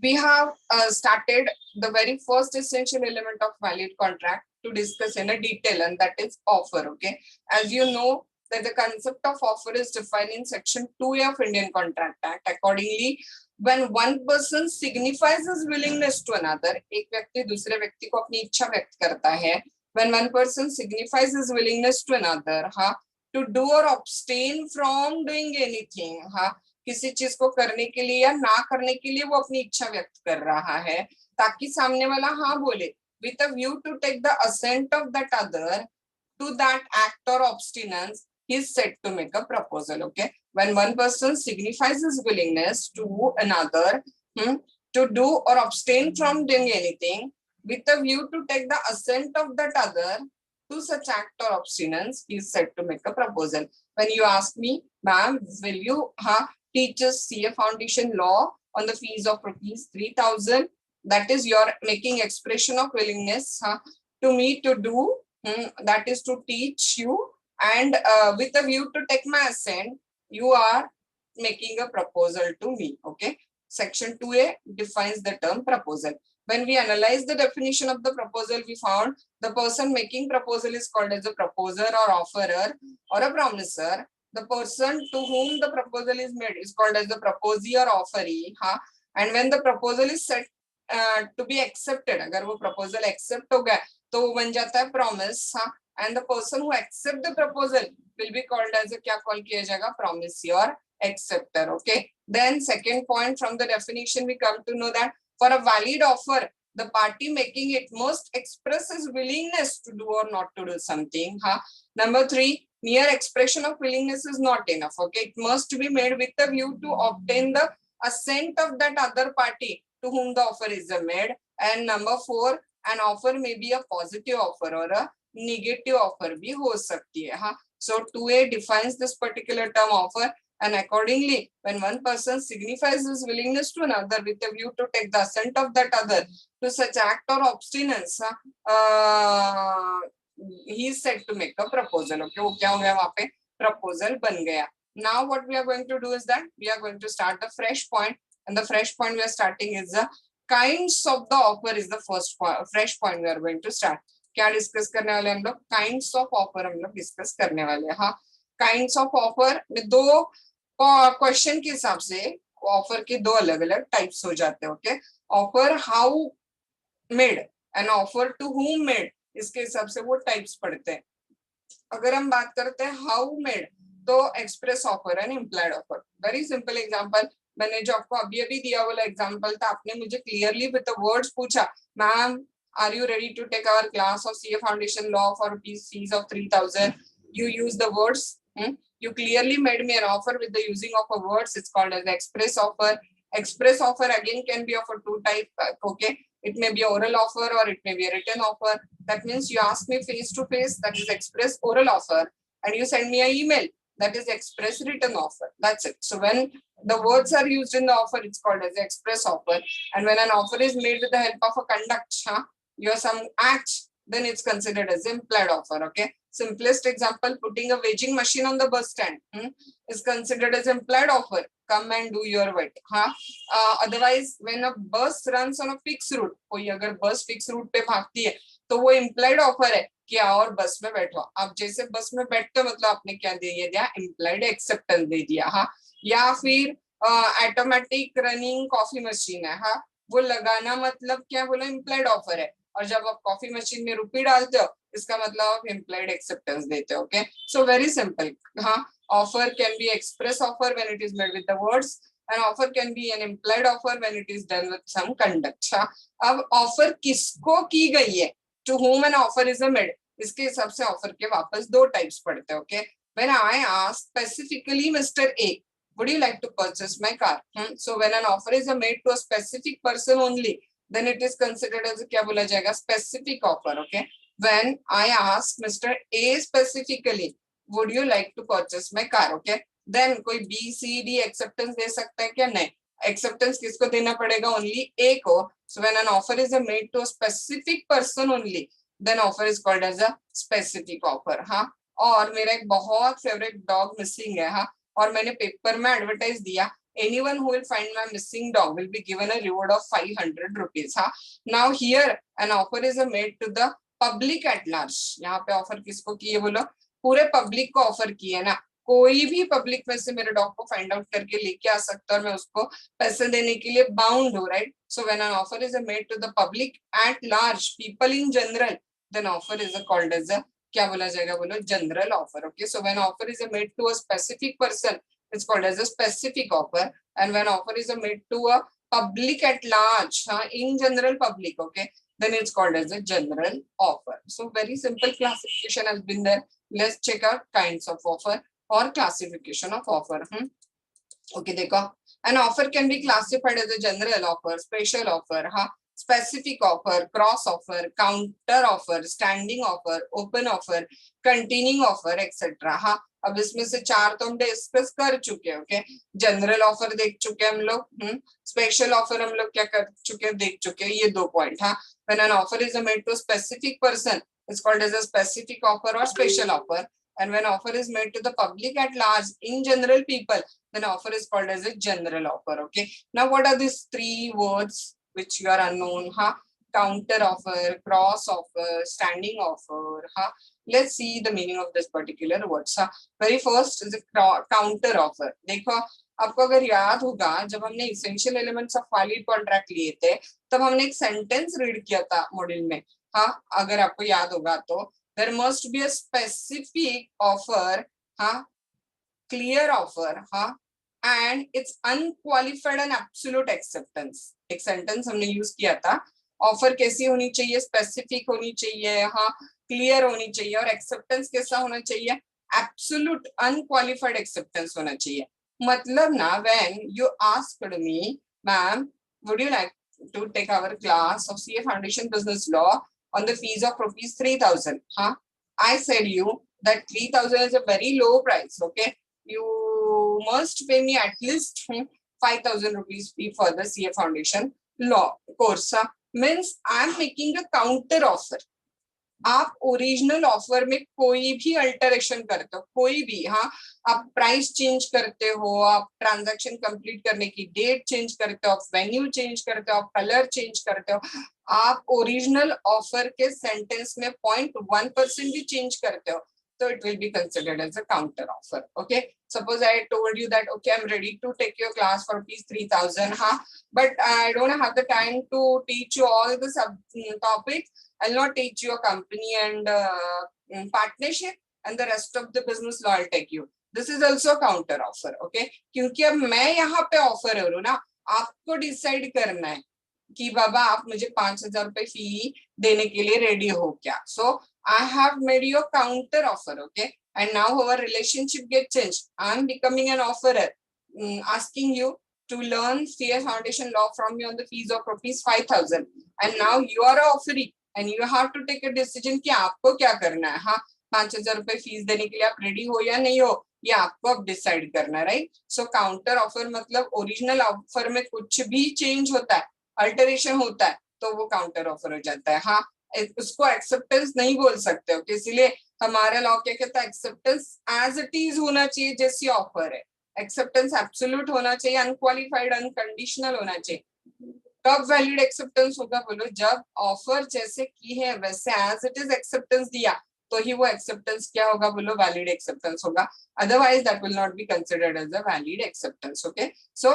we have started the very first essential element of valid contract to discuss in a detail, and that is offer. Okay, as you know that the concept of offer is defined in section 2A of Indian Contract Act. Accordingly, when one person signifies his willingness to another, एक व्यक्ति दूसरे व्यक्ति को अपनी इच्छा व्यक्त करता है, when one person signifies his willingness to another, to do or abstain from doing anything, किसी चीज को करने के लिए या ना करने के लिए वो अपनी इच्छा व्यक्त कर रहा है, ताकि सामने वाला हाँ बोले, with a view to take the assent of that other to that act or abstinence, he is said to make a proposal. Okay, when one person signifies his willingness to another to do or abstain from doing anything with a view to take the assent of that other to such act or abstinence, he is said to make a proposal. When you ask me, ma'am, will you teach us CA Foundation law on the fees of rupees 3,000? That is your making expression of willingness to me to do, that is to teach you, and with a view to take my assent, you are making a proposal to me. Okay, section 2A defines the term proposal. When we analyze the definition of the proposal, we found the person making proposal is called as a proposer or offerer or a promiser. The person to whom the proposal is made is called as the proposee or offeree. And when the proposal is set to be accepted, अगर वो proposal accept हो गया तो वो बन जाता है promise. And the person who accept the proposal will be called as a, क्या call किया जाएगा, promisee or acceptor. Okay. Then second point from the definition, we come to know that for a valid offer, the party making it must express his willingness to do or not to do something. Number 3, mere expression of willingness is not enough. Okay, it must be made with a view to obtain the assent of that other party to whom the offer is made. And number 4, an offer may be a positive offer or a negative offer भी हो सकती है. So 2A defines this particular term offer. And accordingly, when one person signifies his willingness to another with a view to take the assent of that other to such act or abstinence, he is said to make a proposal. Okay, वो क्या हो गया वहाँ पे proposal बन गया. Now what we are going to do is that we are going to start the fresh point, and the fresh point we are starting is the kinds of the offer is the first fresh point we are going to start. क्या discuss करने वाले हम लोग? Kinds of offer हम लोग discuss करने वाले हैं. काइंड्स ऑफ ऑफर में दो क्वेश्चन के हिसाब से ऑफर के दो अलग अलग टाइप्स हो जाते हैं. Okay, offer how made and offer to whom made, इसके हिसाब से वो टाइप्स पढ़ते हैं. अगर हम बात करते हैं हाउ मेड, तो express offer and implied offer. Very simple example, मैंने जो आपको अभी अभी दिया वाला एग्जांपल था, आपने मुझे क्लियरली विद द वर्ड्स पूछा, ma'am are you ready to take our class of CA Foundation law for fees of 3,000? You use the words. You clearly made me an offer with the using of a words. It's called as express offer. Express offer again can be of a two type. Okay, it may be oral offer or it may be a written offer. That means you ask me face to face, that is express oral offer, and you send me an email, that is express written offer. That's it. So when the words are used in the offer, it's called as express offer. And when an offer is made with the help of a conduct, some acts, then it's considered as implied offer. Okay, simplest example, putting a waging machine on the bus stand is considered as implied offer. Come and do your work. Otherwise, when a bus runs on a fixed route, कोई अगर बस fix root पे भागती है तो वो implied offer है कि आओ और बस में बैठो. आप जैसे बस में बैठते हो मतलब आपने क्या दे दिया, implied acceptance दे दिया. या फिर ऑटोमेटिक रनिंग कॉफी मशीन है, वो लगाना मतलब क्या बोला, implied offer है. और जब आप कॉफी मशीन में रुपी डालते हो, इसका मतलब आप implied acceptance देते हो. Okay, so very simple. Offer can be express offer when it is made with the words, and offer can be an implied offer when it is done with some conduct. अब offer किसको की गई है, to whom an offer is made, इसके हिसाब से offer के वापस दो types पढ़ते हैं. Okay, when I ask specifically Mr. A, would you like to purchase my car? So when an offer is made to a specific person only, then it is considered as क्या बोला जाएगा, specific offer. Okay, when I ask Mr. A specifically, would you like to purchase my car? Okay, then कोई B, C, D acceptance दे सकता है क्या? नहीं. Acceptance किसको देना पड़ेगा? Only A को. So when an offer is made to a specific person only, then offer is called as a specific offer. और मेरा एक बहुत फेवरेट डॉग मिसिंग है, और मैंने पेपर में एडवर्टाइज दिया anyone who will find my missing dog will be given a reward of 500 rupees. हाँ, now here an offer is made to the public at large. यहाँ पे ऑफर किसको की है बोलो, पूरे पब्लिक को ऑफर की है ना, कोई भी पब्लिक में से मेरे डॉग को फाइंड आउट करके लेके आ सकता है और मैं उसको पैसे देने के लिए बाउंड हूँ, right? So when an offer is made to the public at large, people in general, then offer is called as a, क्या बोला जाएगा बोलो, general offer. Okay, so when offer is made to a specific person, it's called as a specific offer, and when offer is made to a public at large, in general public, okay, then it's called as a general offer. So very simple classification has been there. Let's check out kinds of offer or classification of offer. Okay, देखो, an offer can be classified as a general offer, special offer, specific offer, cross offer, counter offer, standing offer, open offer, containing offer, etc. अब इसमें से चार तो हम discuss कर चुके हैं. ओके, जनरल ऑफर देख चुके हैं हम लोग, स्पेशल ऑफर हम लोग क्या कर चुके हैं, देख चुके हैं. ये 2 point. When an offer is made to specific person, it's called as a specific offer और special offer. And when offer is made to the public at large, in general people, then offer is called as a general offer. Okay, now what are these 3 words which you are unknown? Counter offer, cross offer, standing offer. Let's see the meaning of this particular words. Very first is a counter offer. देखो, आपको अगर याद होगा, जब हमने essential elements of valid contract लिए थे, तब हमने एक sentence read किया था मॉड्यूल में. अगर आपको याद होगा तो there must be a specific offer, clear offer, and it's unqualified and absolute acceptance. एक sentence हमने use किया था. ऑफर कैसी होनी चाहिए, स्पेसिफिक होनी चाहिए, क्लियर होनी चाहिए, और एक्सेप्टेंस कैसा होना चाहिए, एब्सोल्यूट अनक्वालिफाइड एक्सेप्टेंस होना चाहिए. मतलब ना, when you asked me, ma'am would you like to take our class of CA foundation business law on the fees of rupees 3000, I said you that 3000 is a very low price. Okay, you must pay me at least 5000 rupees fee for the CA foundation law course. Means I am making a counter offer. आप original offer में कोई भी alteration करते हो, कोई भी, आप price change करते हो, आप ट्रांजैक्शन कंप्लीट करने की डेट चेंज करते हो, आप वेन्यू चेंज करते हो, आप कलर चेंज करते हो, आप ओरिजिनल ऑफर के सेंटेंस में 0.1% भी चेंज करते हो, so it will be considered as a counter offer. Okay, suppose I told you that okay, I'm ready to take your class for rupees 3000, but I don't have the time to teach you all the topics. I'll not teach you a company and partnership, and the rest of the business law I'll take you. This is also counter offer. Okay, क्योंकि अब मैं यहाँ पे offer करूँ ना, आपको decide करना है कि बाबा आप मुझे 5000 रुपए फी देने के लिए रेडी हो क्या. So I have made you a counter offer. Okay, and now our relationship get changed. I'm becoming an offerer, asking you to learn CS Foundation law from me on the fees of rupees 5000, and now you are offering and you have to take a decision कि आपको क्या करना है. 5000 रुपए fees देने के लिए आप रेडी हो या नहीं हो, ये आपको अब डिसाइड करना है, राइट? सो काउंटर ऑफर मतलब ओरिजिनल ऑफर में कुछ भी चेंज होता है, अल्टरेशन होता है, तो वो काउंटर ऑफर हो जाता है. उसको एक्सेप्टेंस नहीं बोल सकते हो, इसीलिए हमारा लॉ क्या कहता है, एक्सेप्टेंस एज इट इज होना चाहिए जैसी ऑफर है. एक्सेप्टेंस एब्सोल्यूट होना चाहिए, अनक्वालिफाइड अनकंडीशनल होना चाहिए. कब वैलिड एक्सेप्टेंस होगा बोलो, जब ऑफर जैसे की है वैसे एज इट इज एक्सेप्टेंस दिया, तो ही वो एक्सेप्टेंस क्या होगा बोलो, वैलिड एक्सेप्टेंस होगा. Otherwise that will not be considered as a valid acceptance. Okay, so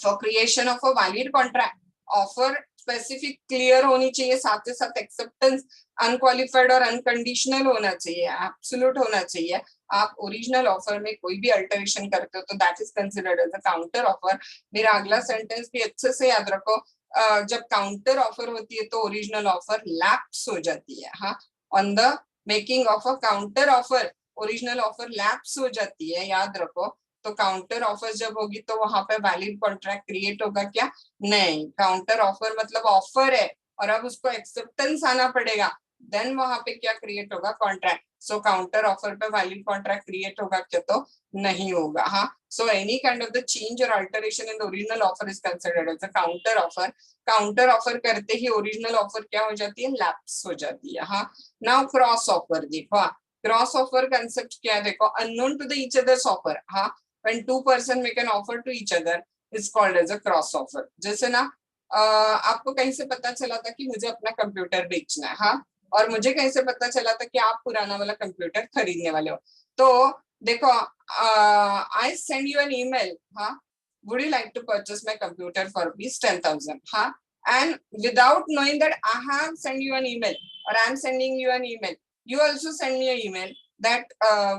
for creation of a valid contract, offer specific clear होनी चाहिए, साथ ही साथ एक्सेप्टेंस अनक्वालिफाइड और अनकंडीशनल होना चाहिए, एब्सोल्यूट होना चाहिए. आप ओरिजिनल ऑफर में कोई भी अल्टरेशन करते हो तो that is considered as a counter offer. मेरा अगला सेंटेंस भी अच्छे से याद रखो, जब काउंटर ऑफर होती है तो ओरिजिनल ऑफर लैप्स हो जाती है. On the making of a counter offer original offer lapse हो जाती है, याद रखो. तो काउंटर ऑफर जब होगी तो वहां पे वैलिड कॉन्ट्रैक्ट क्रिएट होगा क्या, नहीं. काउंटर ऑफर मतलब ऑफर है और अब उसको एक्सेप्टेंस आना पड़ेगा, देन वहां पे क्या क्रिएट होगा, कॉन्ट्रैक्ट. सो काउंटर ऑफर पे वैलिड कॉन्ट्रैक्ट क्रिएट होगा क्या, तो नहीं होगा. So any kind of the change और alteration in the original offer is considered as a counter offer. Counter offer करते ही ओरिजिनल ऑफर क्या हो जाती है, लैप्स हो जाती है. नाउ क्रॉस ऑफर देखो, क्रॉस ऑफर कंसेप्ट क्या है देखो, unknown to the each others offer. when two person make an offer to each other is called as a cross offer. जैसे ना आपको कहीं से पता चला था कि मुझे अपना कंप्यूटर बेचना है, हाँ, और मुझे कहीं से पता चला था कि आप पुराना वाला कंप्यूटर खरीदने वाले हो, तो देखो I send you an email, हाँ, would you like to purchase my computer for rupees 10,000, हाँ, and without knowing that I have sent you an email or I am sending you an email, you also send me an email that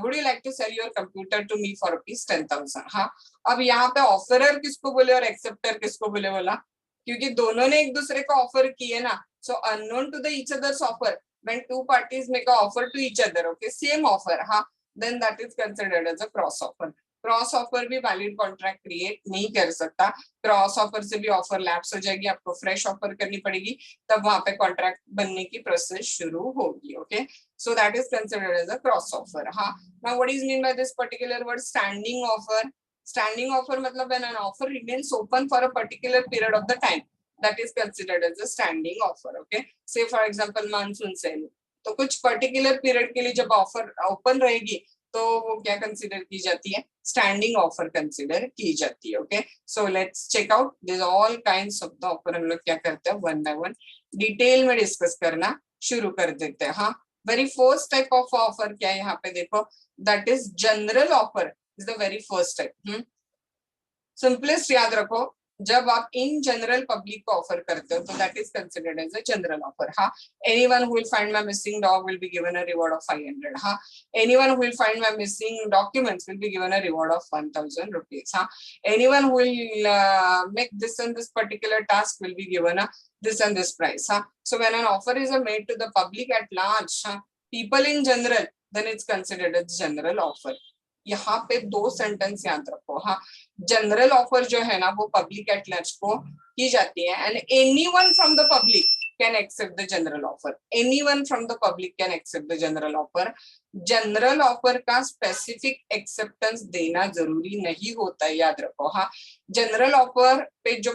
would you like to sell your computer to me for rupees 10,000, हाँ. अब यहाँ पे offeror किसको बोले और acceptor किसको बोले बोला, क्योंकि दोनों ने एक दूसरे को ऑफर किए ना, so unknown to the each other's offer, when two parties make a offer to each other, okay, same offer, हाँ, then that is considered as a cross offer. Cross offer भी वैलिड कॉन्ट्रैक्ट क्रिएट नहीं कर सकता, cross offer से भी offer lapse हो जाएगी, आपको फ्रेश ऑफर करनी पड़ेगी, तब वहां पे कॉन्ट्रैक्ट बनने की प्रोसेस शुरू होगी, okay, so that is considered as a cross offer, हाँ. Now what is mean by this particular word standing offer? Standing offer मतलब when an offer remains open for a particular period of the time, that is considered as a standing offer, okay. Say for example monsoon sale, तो कुछ particular period के लिए जब offer open रहेगी तो वो क्या कंसीडर की जाती है, स्टैंडिंग ऑफर कंसीडर की जाती है, okay. So let's check out this all kinds of the offer. हम लोग क्या करते हैं, वन बाय वन डिटेल में डिस्कस करना शुरू कर देते हैं, हाँ. Very first type of offer क्या है यहाँ पे देखो, that is general offer is the very first type. Simplest याद रखो, जब आप इन जनरल पब्लिक को ऑफर करते हो तो that is considered as a general offer, हाँ. Anyone who will find my missing dog will be given a reward of 500, हाँ. Anyone who will find my missing documents will be given a reward of 1000 rupees, हाँ. Anyone who will make this and this particular task will be given a this and this price, हाँ. So when an offer is made to the public at large, हाँ, people in general, then it's considered as general offer. यहाँ पे दो sentence याद रखो, हाँ. General offer जो है ना वो पब्लिक एट लार्ज को की जाती है, and anyone from the public can accept the general offer. Anyone from the public can accept the general offer. General offer का स्पेसिफिक एक्सेप्टेंस देना जरूरी नहीं होता है, याद रखो, हाँ. जनरल ऑफर पे जो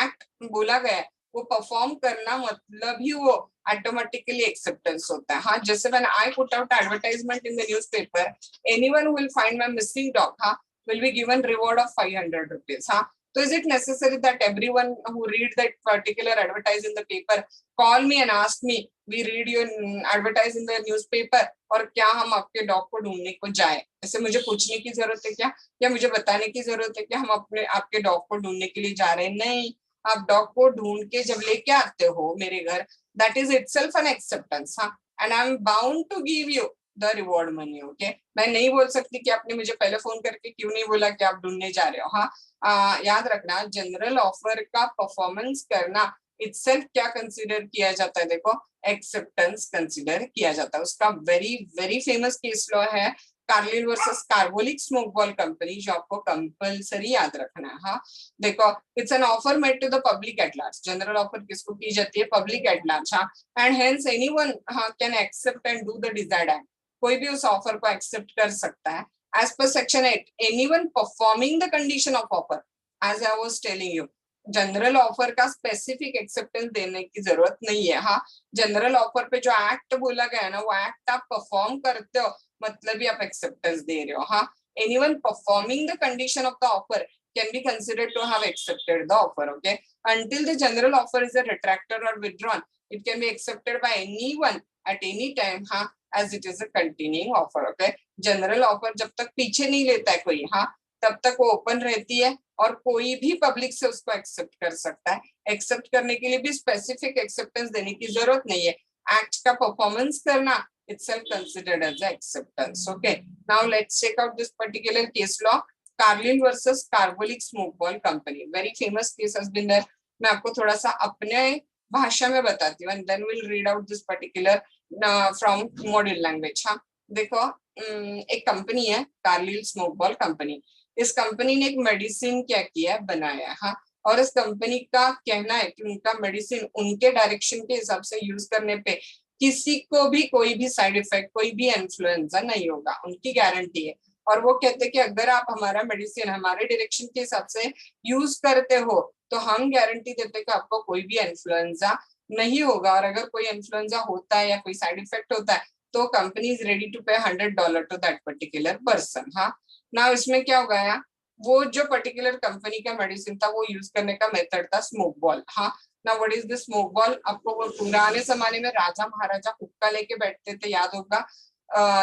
एक्ट बोला गया है वो परफॉर्म करना मतलब ही वो ऑटोमेटिकली एक्सेप्टेंस होता है, हाँ. जैसे when I put out advertisement in the newspaper, anyone who will find my missing dog, हाँ, will be given reward of 500 rupees, हाँ. So is it necessary that everyone who read that particular advertise in the paper call me and ask me, we read you advertise in the newspaper, और क्या हम आपके dog को ढूंढने को जाए? ऐसे मुझे पूछने की जरूरत है क्या, या मुझे बताने की जरूरत है कि हम अपने आपके डॉग को ढूंढने के लिए जा रहे हैं? नहीं, आप डॉग को ढूंढ के जब लेके आते हो मेरे घर, that is itself an acceptance, हाँ. And I am bound to give you the reward money, okay. मैं नहीं बोल सकती कि आपने मुझे पहले फोन करके क्यों नहीं बोला कि आप ढूंढने जा रहे हो, हाँ. याद रखना, जनरल ऑफर का परफॉर्मेंस करना इटसेल्फ क्या कंसीडर किया जाता है, देखो, एक्सेप्टेंस कंसीडर किया जाता है. उसका very very famous case law है Carlill versus Carbolic Smoke Ball Company, जो आपको कंपल्सरी याद रखना है, हाँ. देखो, it's an offer made to the public at large. General offer किसको की जाती है, पब्लिक एट लार्ज, हाँ. एंड हेंस एनीवन, हाँ, can accept and do the desired act. कोई भी उस ऑफर को एक्सेप्ट कर सकता है. As per section 8, anyone performing the condition of offer, as I was telling you, general offer का स्पेसिफिक एक्सेप्टेंस देने की जरूरत नहीं है, हाँ. जनरल ऑफर पे जो एक्ट बोला गया है ना, वो एक्ट आप परफॉर्म करते हो मतलब ही आप एक्सेप्टेंस दे रहे हो, हाँ. Anyone performing the condition of the offer can be considered to have accepted the offer, okay. Until the general offer is retracted or withdrawn, it can be accepted by anyone at any time, हाँ, as it is a continuing offer, okay. General offer जब तक पीछे नहीं लेता है कोई, हाँ, तब तक वो ओपन रहती है और कोई भी पब्लिक से उसको एक्सेप्ट कर सकता है. एक्सेप्ट करने के लिए भी स्पेसिफिक एक्सेप्टेंस देने की जरूरत नहीं है. एक्ट का परफॉर्मेंस करना itself considered as an acceptance, okay. Now let's check out this particular case law, Carlyle versus Carbolic Smoke Ball Company. Very famous case has been there. मैं आपको थोड़ा सा अपने भाषा में बताती हूँ, and then we'll read out this particular from model language, हाँ. देखो, एक कंपनी है कार्लिल स्मोक बॉल कंपनी. इस कंपनी ने एक मेडिसिन क्या किया है, बनाया है, हाँ. और इस कंपनी का कहना है कि उनका मेडिसिन उनके डायरेक्शन के हिसाब से यूज करने पे किसी को भी कोई भी साइड इफेक्ट, कोई भी इन्फ्लुएंजा नहीं होगा, उनकी गारंटी है. और वो कहते हैं कि अगर आप हमारा मेडिसिन हमारे डायरेक्शन के हिसाब से यूज करते हो तो हम गारंटी देते हैं कि आपको कोई भी इन्फ्लुएंजा नहीं होगा, और अगर कोई इन्फ्लुएंजा होता है या कोई साइड इफेक्ट होता है तो कंपनी इज रेडी टू पे $100 टू दैट पर्टिकुलर पर्सन, हाँ. ना इसमें क्या होगा, वो जो पर्टिकुलर कंपनी का मेडिसिन था वो यूज करने का मेथड था स्मोक बॉल। हाँ, ना what is the smoke ball? आपको वो पुराने जमाने में राजा महाराजा हुक्का लेके बैठते थे, याद होगा?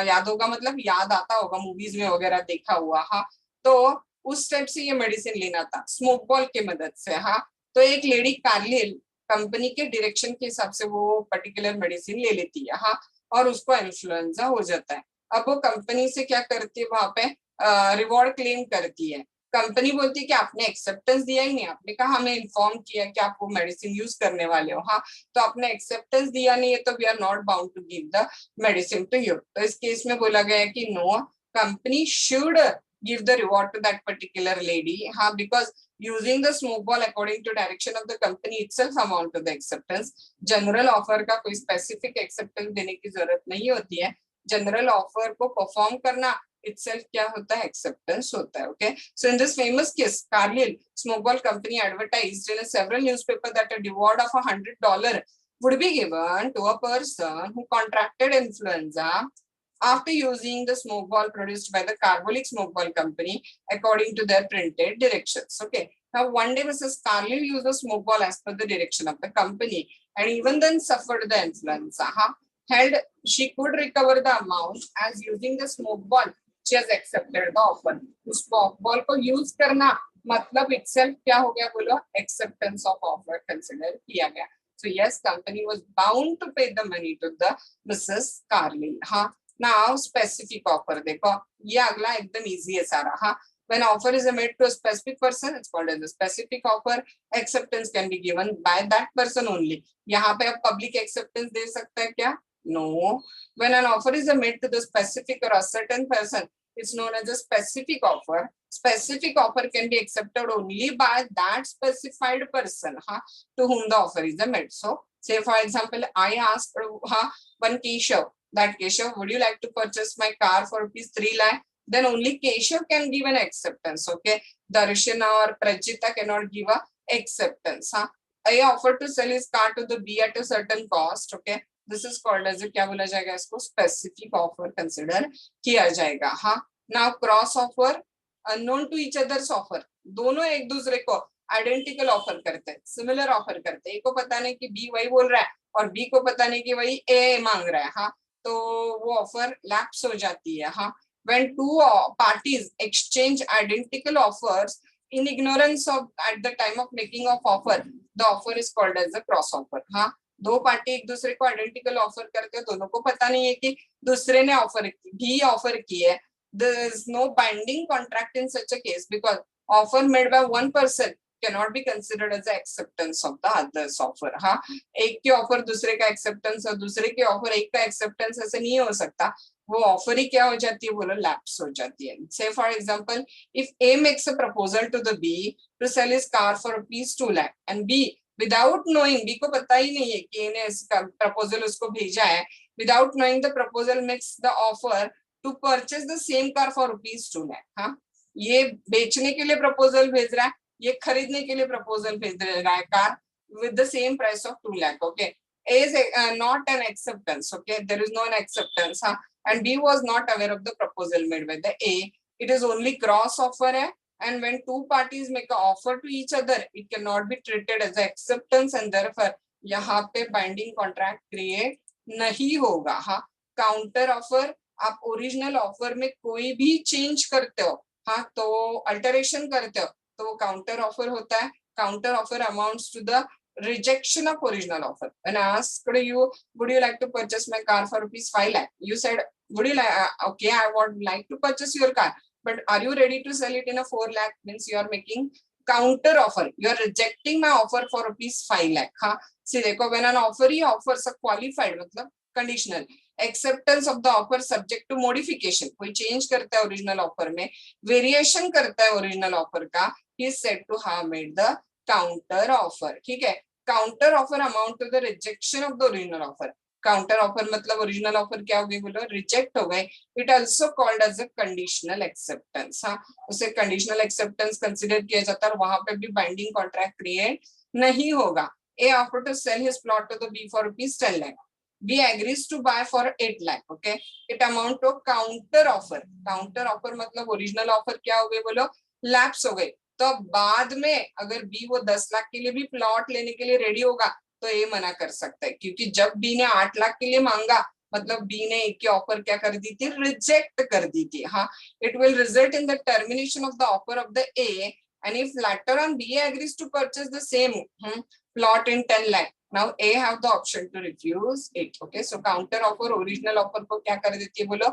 याद होगा मतलब याद आता होगा, मूवीज में वगैरह देखा हुआ। हाँ, तो उस टाइप से ये मेडिसिन लेना था स्मोक बॉल के मदद से। हाँ, तो एक लेडी कार्लिल कंपनी के डायरेक्शन के हिसाब से वो पर्टिकुलर मेडिसिन ले लेती है। हाँ, और उसको इन्फ्लुएंजा हो जाता है। अब वो कंपनी से क्या करती है, वहां पे रिवॉर्ड क्लेम करती है। कंपनी बोलती है कि आपने एक्सेप्टेंस दिया ही नहीं, आपने कहा हमें इन्फॉर्म किया कि आप वो मेडिसिन यूज करने वाले हो। हाँ, तो आपने एक्सेप्टेंस दिया नहीं है, तो we are not bound to give the medicine to you. तो इस केस में बोला गया है कि no, company should give the reward to that particular lady. हाँ, because using the smoke ball according to direction of the company itself amount to the acceptance. General offer का कोई स्पेसिफिक एक्सेप्टेंस देने की जरूरत नहीं होती है। जनरल ऑफर को परफॉर्म करना itself क्या होता है, एक्सेप्टेंस होता है। Okay, so in this famous case Carlill smoke Ball company advertised in a several newspaper that a reward of $100 would be given to a person who contracted influenza after using the smoke ball produced by the Carbolic Smoke Ball Company according to their printed directions. Okay. Now, one day Mrs. Carlill used the smoke ball as per the direction of the company and even then suffered the influenza. Held she could recover the amount as using the smoke ball. She has accepted the offer. उस smoke ball को use करना मतलब itself क्या हो गया बोलो, acceptance of offer consider किया गया. So yes, company was bound to pay the money to the Mrs. Carlill. हाँ, now specific offer देखो, ये अगला एकदम easy है सारा. हाँ, when offer is made to a specific person, it's called as a specific offer. Acceptance can be given by that person only. यहाँ पे अब public acceptance दे सकता है क्या? No. When an offer is made to the specific or a certain person, it's known as a specific offer. Specific offer can be accepted only by that specified person, to whom the offer is made. So, say for example, I asked one Keshav, that Keshav, would you like to purchase my car for rupees 3 lakh? Then only Keshav can give an acceptance. Okay, Darshana or Prajita cannot give a acceptance. I offered to sell his car to the B at a certain cost. Okay, this is called as क्या बोला जाएगा इसको, specific offer consider किया जाएगा. हाँ, now cross offer, unknown to each other's offer, दोनों एक दूसरे को आइडेंटिकल ऑफर करते हैं, सिमिलर ऑफर करते हैं. ए को पता नहीं कि बी वही बोल रहा है और बी को पता नहीं कि वही ए मांग रहा है. हाँ, तो वो ऑफर लैप्स हो जाती है. हाँ, when two parties exchange identical offers in ignorance of at the time of making of offer, the offer is called as a cross offer. हाँ, दो पार्टी एक दूसरे को आइडेंटिकल ऑफर करते हैं, दोनों को पता नहीं है कि दूसरे ने ऑफर की है. There is no binding contract in such a case because offer made by one person cannot be considered as the acceptance of the other's offer. हाँ, एक के ऑफर दूसरे का एक्सेप्टेंस और दूसरे के ऑफर एक का एक्सेप्टेंस ऐसे नहीं हो सकता. वो ऑफर ही क्या हो जाती है बोलो, लैप्स हो जाती है. Say for example, if A makes a proposal to the B to sell his car for rupees 2 lakh and B without knowing, B को पता ही नहीं है कि ने इसका प्रपोजल उसको भेजा है, without knowing the proposal makes the offer to purchase the same car for rupees 2 lakh. हाँ, ये बेचने के लिए प्रपोजल भेज रहा है, ये खरीदने के लिए प्रपोजल भेज रहा है car with the same price of 2 lakh. Okay, A is not an acceptance. Okay, there is no an acceptance. हाँ, and B was not aware of the proposal made by the A. It is only cross offer है. And when two parties make an offer to each other, it cannot be treated as acceptance and therefore यहाँ पे binding contract create नहीं होगा. हाँ, counter offer, आप original offer में कोई भी चेंज करते हो, हाँ, तो अल्टरेशन करते हो, तो वो काउंटर ऑफर होता है. Counter offer amounts to the rejection of original offer. When I asked you, would you like to purchase my car for rupees 5 lakh? You said, would you like, okay, I would like to purchase your car, but are you ready to sell it in a 4 lakh? Means you are making counter offer. You are rejecting my offer for rupees 5 lakh. हाँ, see देखो, when an offer he offers a qualified मतलब conditional acceptance of the offer subject to modification, कोई change करता है original offer में, variation करता है original offer का, he is said to have made the counter offer. ठीक है, counter offer amount to the rejection of the original offer. Counter offer मतलब ओरिजिनल ऑफर क्या हो गई बोलो, रिजेक्ट हो गए. It also called as a conditional acceptance. हाँ, उसे कंडीशनल एक्सेप्टेंस कंसीडर किया जाता है और वहां पे भी बाइंडिंग कॉन्ट्रैक्ट क्रिएट नहीं होगा. A offer to sell his plot to the B for rupees 10 lakh. B agrees to buy for 8 lakh. Okay, it amount to counter offer. Counter offer मतलब ओरिजिनल ऑफर क्या हो गई बोलो, lapse हो गई, तो अब बाद में अगर बी वो 10 लाख के लिए भी प्लॉट लेने के लिए रेडी होगा तो ए मना कर सकता है, क्योंकि जब बी ने 8 लाख के लिए मांगा मतलब बी ने ए की ऑफर क्या कर दी थी, रिजेक्ट कर दी थी. हाँ, it will result in the termination of the offer of the A, and if later on B agrees to purchase the same plot in 10 lakh, now A have the option to refuse it. Okay, so counter offer original offer को क्या कर देती है बोलो,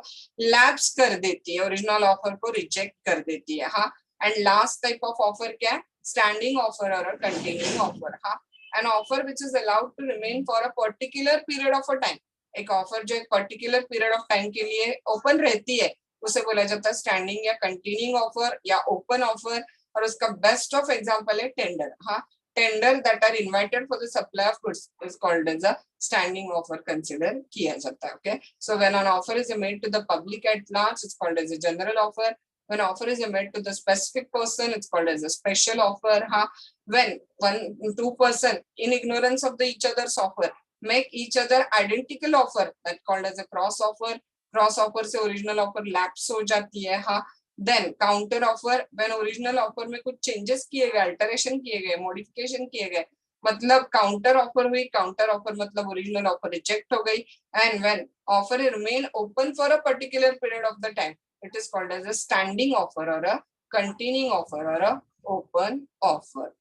lapse कर देती है, original offer को reject कर देती है. हाँ, and last type of offer क्या है, standing offer और continuing offer. हाँ, an offer which is allowed to remain for a particular period of a time. एक ऑफर जो एक पर्टिकुलर पीरियड ऑफ टाइम के लिए ओपन रहती है उसे बोला जाता है स्टैंडिंग या कंटिन्यूइंग ऑफर या ओपन ऑफर. और उसका बेस्ट ऑफ एग्जांपल है टेंडर. हाँ, tender that are invited for the supply of goods is called as a standing offer consider किया जाता है. Okay, so when an offer is made to the public at large it's called as a general offer. When offer is made to the specific person, it's called as a special offer. When two person in ignorance of the each other's offer make each other identical offer, that called as a cross offer. Cross offer से original offer lapse हो जाती है. हाँ, then counter offer, when original offer में कुछ changes किए गए, alteration किए गए, modification किए गए, मतलब counter offer हुई, counter offer मतलब original offer reject हो गई. And when offer remain open for a particular period of the time, it is called as a standing offer or a continuing offer or a open offer.